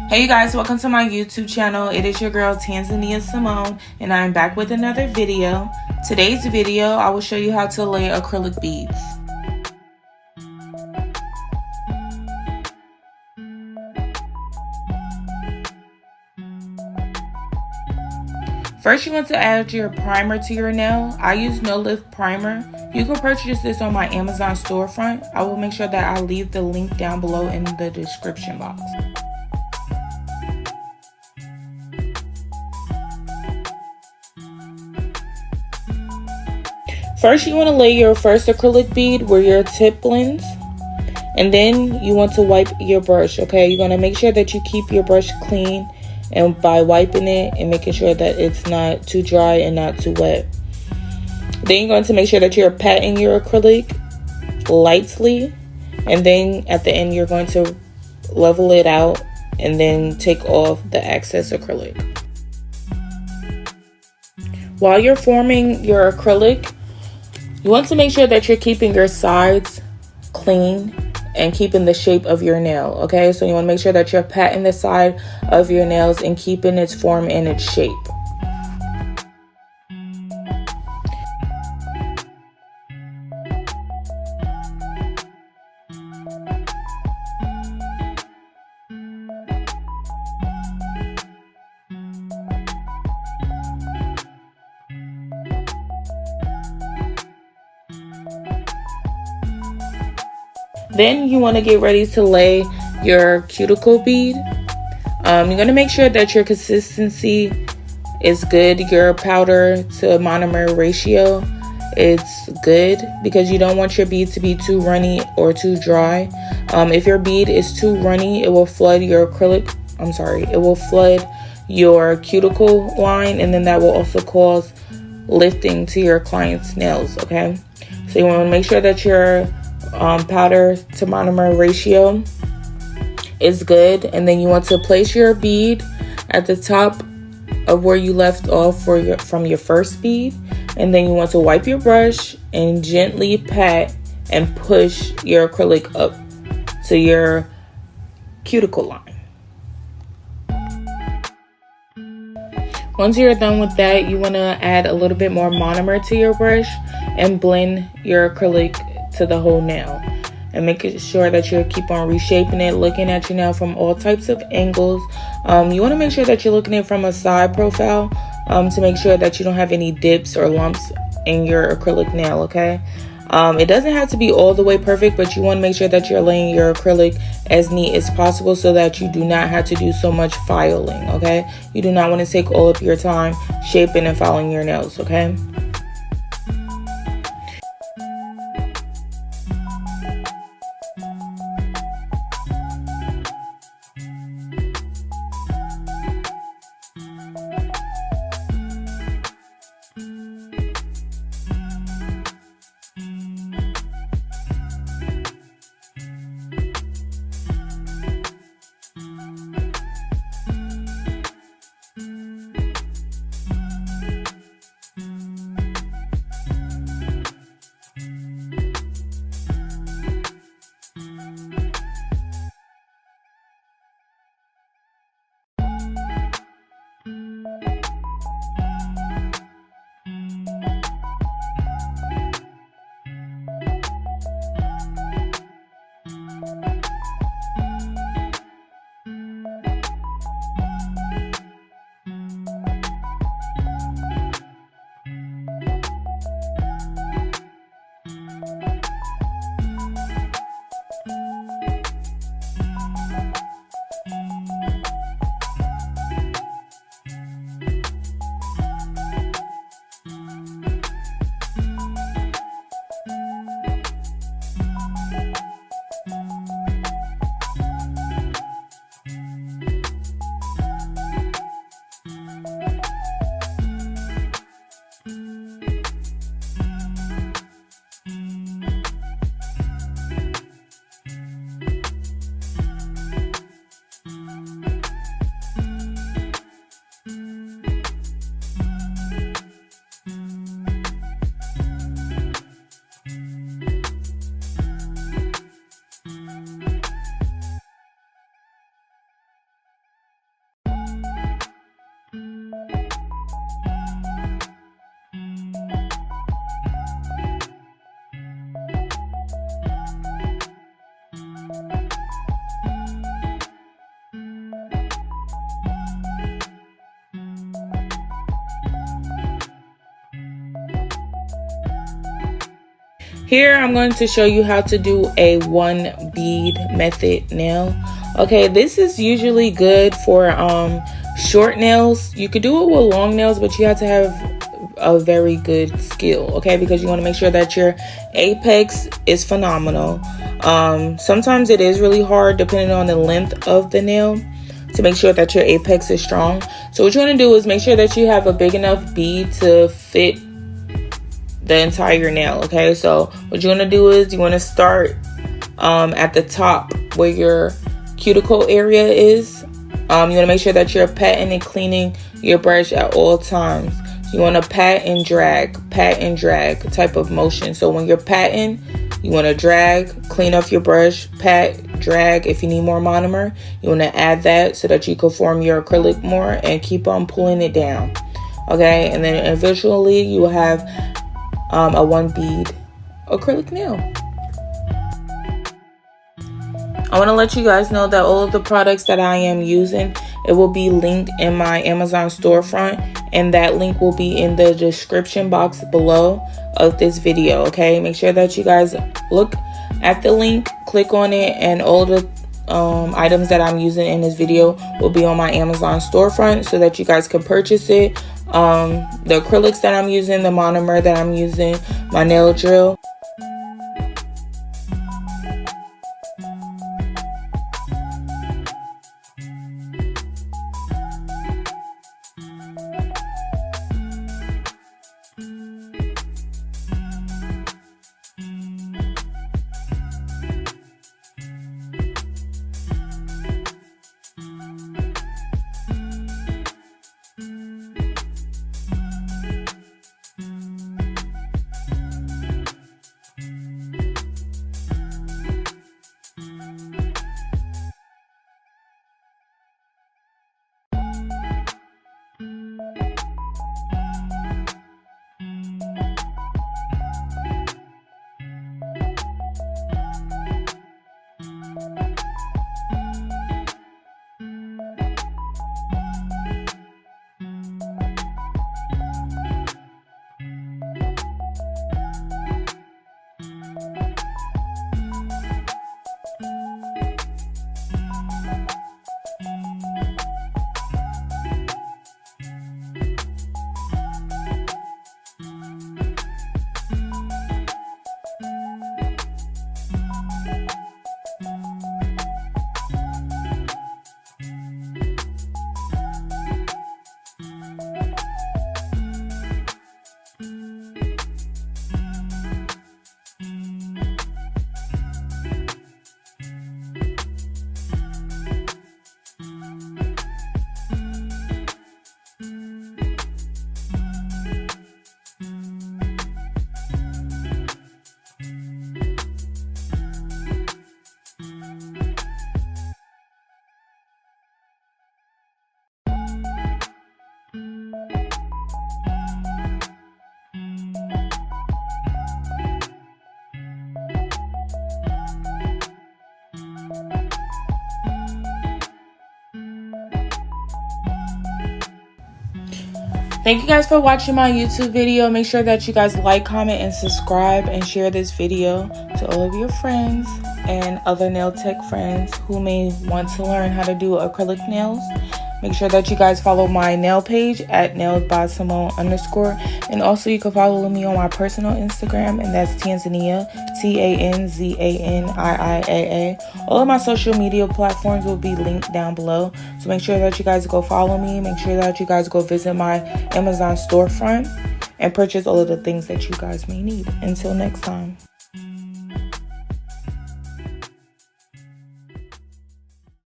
Hey you guys, welcome to my YouTube channel. It is your girl Nailedbysimone and I'm back with another video. Today's video, I will show you how to lay acrylic beads. First, you want to add your primer to your nail. I use No Lift Primer. You can purchase this on my Amazon storefront. I will make sure that I leave the link down below in the description box. First, you want to lay your first acrylic bead where your tip blends. And then you want to wipe your brush, okay? You're going to make sure that you keep your brush clean and by wiping it and making sure that it's not too dry and not too wet. Then you're going to make sure that you're patting your acrylic lightly. And then at the end, you're going to level it out and then take off the excess acrylic. While you're forming your acrylic, you want to make sure that you're keeping your sides clean and keeping the shape of your nail, okay? So you want to make sure that you're patting the side of your nails and keeping its form and its shape. Then you want to get ready to lay your cuticle bead. You're going to make sure that your consistency is good. Your powder to monomer ratio is good because you don't want your bead to be too runny or too dry. If your bead is too runny, it will flood your it will flood your cuticle line, and then that will also cause lifting to your client's nails, okay? So you want to make sure that your powder to monomer ratio is good, and then you want to place your bead at the top of where you left off from your first bead, and then you want to wipe your brush and gently pat and push your acrylic up to your cuticle line. Once you're done with that, you want to add a little bit more monomer to your brush and blend your acrylic to the whole nail, and making sure that you keep on reshaping it, looking at your nail from all types of angles. You want to make sure that you're looking at it from a side profile to make sure that you don't have any dips or lumps in your acrylic nail, okay? It doesn't have to be all the way perfect, but you want to make sure that you're laying your acrylic as neat as possible so that you do not have to do so much filing, okay? You do not want to take all of your time shaping and filing your nails, okay? Here I'm going to show you how to do a 1 bead method nail. Okay, this is usually good for short nails. You could do it with long nails, but you have to have a very good skill, okay, because you want to make sure that your apex is phenomenal. Sometimes it is really hard depending on the length of the nail to make sure that your apex is strong. So what you want to do is make sure that you have a big enough bead to fit the entire nail. Okay, so what you want to do is you want to start at the top where your cuticle area is. You want to make sure that you're patting and cleaning your brush at all times. You want to pat and drag type of motion. So when you're patting, you want to drag, clean off your brush, pat, drag. If you need more monomer, you want to add that so that you can form your acrylic more and keep on pulling it down. Okay, and then eventually you will have a 1 bead acrylic nail. I want to let you guys know that all of the products that I am using, it will be linked in my Amazon storefront, and that link will be in the description box below of this video. Okay, make sure that you guys look at the link, click on it, and all the items that I'm using in this video will be on my Amazon storefront so that you guys can purchase it. The acrylics that I'm using, the monomer that I'm using, my nail drill. Thank you guys for watching my YouTube video. Make sure that you guys like, comment, and subscribe, and share this video to all of your friends and other nail tech friends who may want to learn how to do acrylic nails. Make sure that you guys follow my nail page at Nailedbysimone_, and also you can follow me on my personal Instagram, and that's Tanzania, TANZANIIAA. All of my social media platforms will be linked down below, so make sure that you guys go follow me. Make sure that you guys go visit my Amazon storefront and purchase all of the things that you guys may need. Until next time.